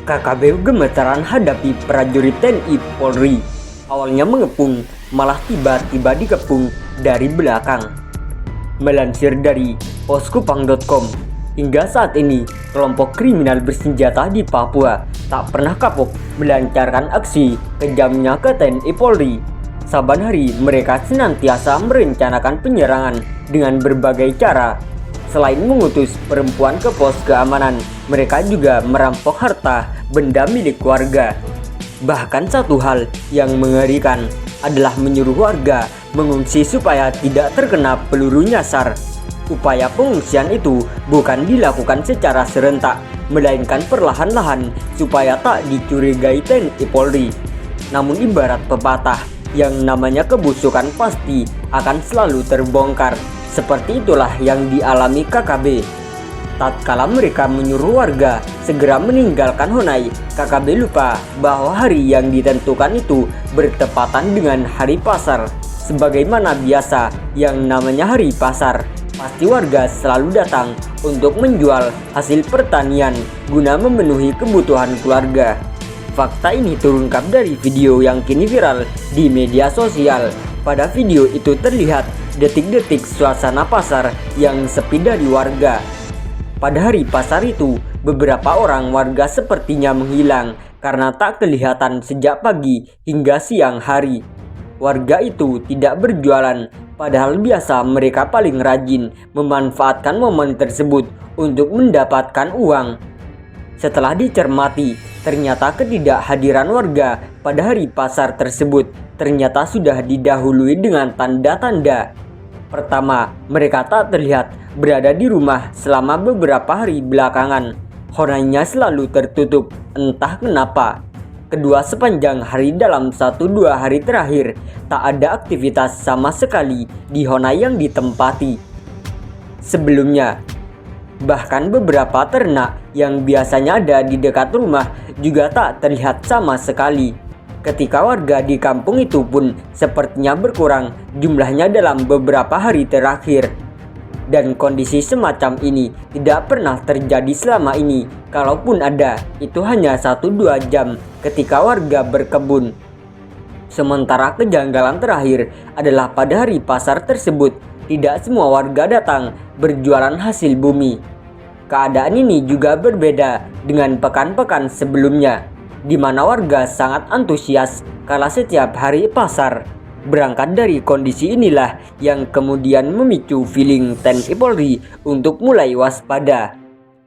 KKB gemetaran hadapi prajurit TNI Polri. Awalnya mengepung, malah tiba-tiba dikepung dari belakang. Melansir dari poskupang.com, hingga saat ini kelompok kriminal bersenjata di Papua tak pernah kapok melancarkan aksi kejamnya ke TNI Polri. Saban hari mereka senantiasa merencanakan penyerangan dengan berbagai cara. Selain mengutus perempuan ke pos keamanan, mereka juga merampok harta benda milik warga. Bahkan satu hal yang mengerikan adalah menyuruh warga mengungsi supaya tidak terkena peluru nyasar. Upaya pengungsian itu bukan dilakukan secara serentak, melainkan perlahan-lahan supaya tak dicurigai TNI Polri. Namun ibarat pepatah, yang namanya kebusukan pasti akan selalu terbongkar. Seperti itulah yang dialami KKB. Tatkala mereka menyuruh warga segera meninggalkan Honai, KKB lupa bahwa hari yang ditentukan itu bertepatan dengan hari pasar. Sebagaimana biasa, yang namanya hari pasar, pasti warga selalu datang untuk menjual hasil pertanian guna memenuhi kebutuhan keluarga. Fakta ini terungkap dari video yang kini viral di media sosial. Pada video itu terlihat detik-detik suasana pasar yang sepi dari warga. Pada hari pasar itu, beberapa orang warga sepertinya menghilang karena tak kelihatan sejak pagi hingga siang hari. Warga itu tidak berjualan, padahal biasa mereka paling rajin memanfaatkan momen tersebut untuk mendapatkan uang. Setelah dicermati, ternyata ketidakhadiran warga pada hari pasar tersebut ternyata sudah didahului dengan tanda-tanda. Pertama, mereka tak terlihat berada di rumah selama beberapa hari belakangan. Honainya selalu tertutup, entah kenapa. Kedua, sepanjang hari dalam 1-2 hari terakhir, tak ada aktivitas sama sekali di Honai yang ditempati. Sebelumnya, bahkan beberapa ternak yang biasanya ada di dekat rumah juga tak terlihat sama sekali. Ketika warga di kampung itu pun sepertinya berkurang jumlahnya dalam beberapa hari terakhir. Dan kondisi semacam ini tidak pernah terjadi selama ini. Kalaupun ada, itu hanya 1-2 jam ketika warga berkebun. Sementara kejanggalan terakhir adalah pada hari pasar tersebut, tidak semua warga datang berjualan hasil bumi. Keadaan ini juga berbeda dengan pekan-pekan sebelumnya, di mana warga sangat antusias kala setiap hari pasar. Berangkat dari kondisi inilah yang kemudian memicu feeling TNI Polri untuk mulai waspada.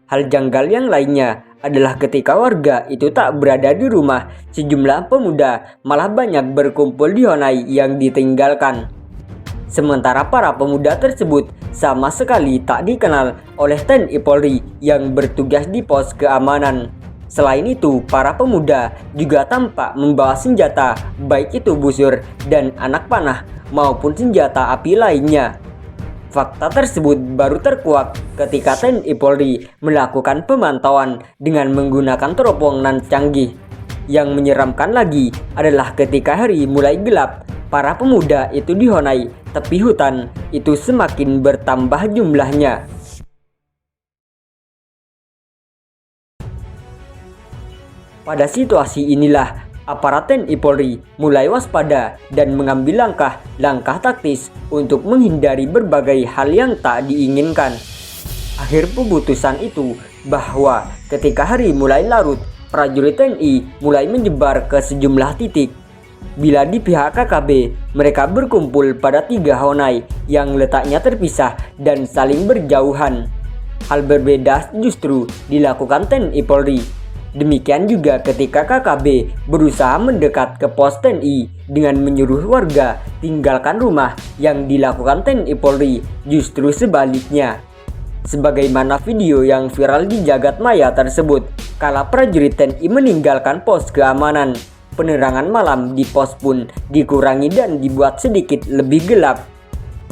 Hal janggal yang lainnya adalah ketika warga itu tak berada di rumah, sejumlah pemuda malah banyak berkumpul di Honai yang ditinggalkan. Sementara para pemuda tersebut sama sekali tak dikenal oleh TNI Polri yang bertugas di pos keamanan. Selain itu, para pemuda juga tampak membawa senjata, baik itu busur dan anak panah maupun senjata api lainnya. Fakta tersebut baru terkuak ketika TNI Polri melakukan pemantauan dengan menggunakan teropong nan canggih. Yang menyeramkan lagi adalah ketika hari mulai gelap, para pemuda itu di Honai, tepi hutan, itu semakin bertambah jumlahnya. Pada situasi inilah, aparat TNI Polri mulai waspada dan mengambil langkah taktis untuk menghindari berbagai hal yang tak diinginkan. Akhir keputusan itu bahwa ketika hari mulai larut, prajurit TNI mulai menyebar ke sejumlah titik. Bila di pihak KKB, mereka berkumpul pada 3 Honai yang letaknya terpisah dan saling berjauhan. Hal berbeda justru dilakukan TNI Polri. Demikian juga ketika KKB berusaha mendekat ke pos TNI dengan menyuruh warga tinggalkan rumah, yang dilakukan TNI Polri justru sebaliknya. Sebagaimana video yang viral di jagat maya tersebut, kala prajurit TNI meninggalkan pos keamanan, penerangan malam di pos pun dikurangi dan dibuat sedikit lebih gelap.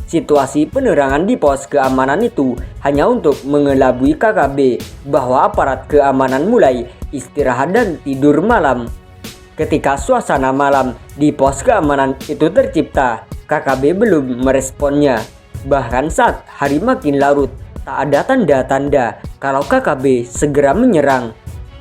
Situasi penerangan di pos keamanan itu hanya untuk mengelabui KKB bahwa aparat keamanan mulai istirahat dan tidur malam. Ketika suasana malam di pos keamanan itu tercipta, KKB belum meresponnya. Bahkan saat hari makin larut, tak ada tanda-tanda kalau KKB segera menyerang.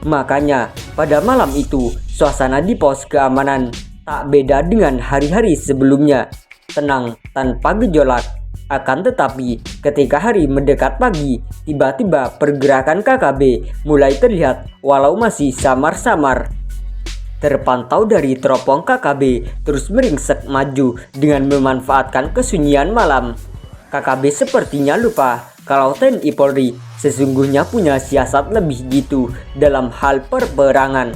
Makanya pada malam itu suasana di pos keamanan tak beda dengan hari-hari sebelumnya, tenang tanpa gejolak. Akan tetapi ketika hari mendekat pagi, tiba-tiba pergerakan KKB mulai terlihat walau masih samar-samar. Terpantau dari teropong KKB terus meringsek maju dengan memanfaatkan kesunyian malam. KKB sepertinya lupa kalau TNI Polri sesungguhnya punya siasat lebih gitu dalam hal perperangan.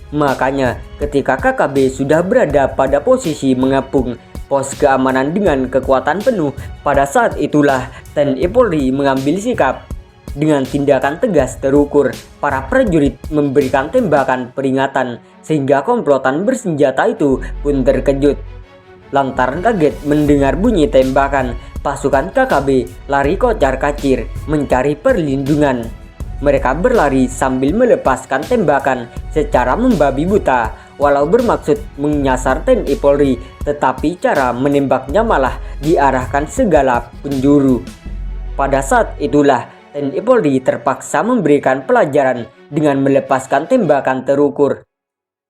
Makanya ketika KKB sudah berada pada posisi mengepung pos keamanan dengan kekuatan penuh, pada saat itulah TNI Polri mengambil sikap. Dengan tindakan tegas terukur, para prajurit memberikan tembakan peringatan sehingga komplotan bersenjata itu pun terkejut. Lantaran kaget mendengar bunyi tembakan, pasukan KKB lari kocar-kacir mencari perlindungan. Mereka berlari sambil melepaskan tembakan secara membabi buta, walau bermaksud menyasar TNI Polri, tetapi cara menembaknya malah diarahkan segala penjuru. Pada saat itulah TNI Polri terpaksa memberikan pelajaran dengan melepaskan tembakan terukur.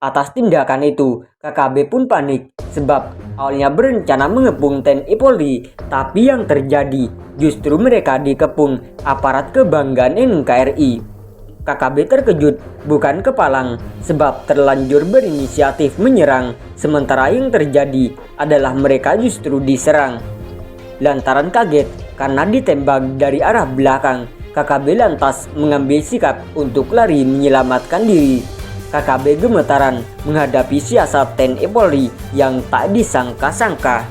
Atas tindakan itu, KKB pun panik sebab awalnya berencana mengepung TNI Polri, tapi yang terjadi justru mereka dikepung aparat kebanggaan NKRI. KKB terkejut bukan kepalang sebab terlanjur berinisiatif menyerang, sementara yang terjadi adalah mereka justru diserang. Lantaran kaget karena ditembak dari arah belakang, KKB lantas mengambil sikap untuk lari menyelamatkan diri. KKB gemetaran menghadapi siasat TNI Polri yang tak disangka-sangka.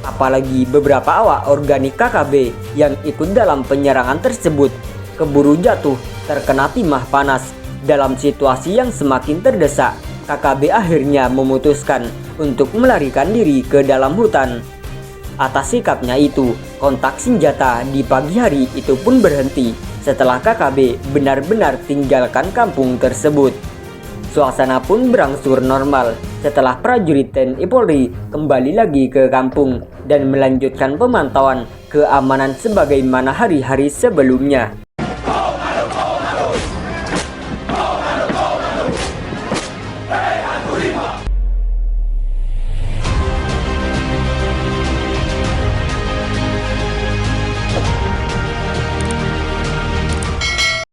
Apalagi beberapa awak organik KKB yang ikut dalam penyerangan tersebut keburu jatuh terkena timah panas. Dalam situasi yang semakin terdesak, KKB akhirnya memutuskan untuk melarikan diri ke dalam hutan. Atas sikapnya itu, kontak senjata di pagi hari itu pun berhenti setelah KKB benar-benar tinggalkan kampung tersebut. Suasana pun berangsur normal setelah prajurit TNI Polri kembali lagi ke kampung dan melanjutkan pemantauan keamanan sebagaimana hari-hari sebelumnya.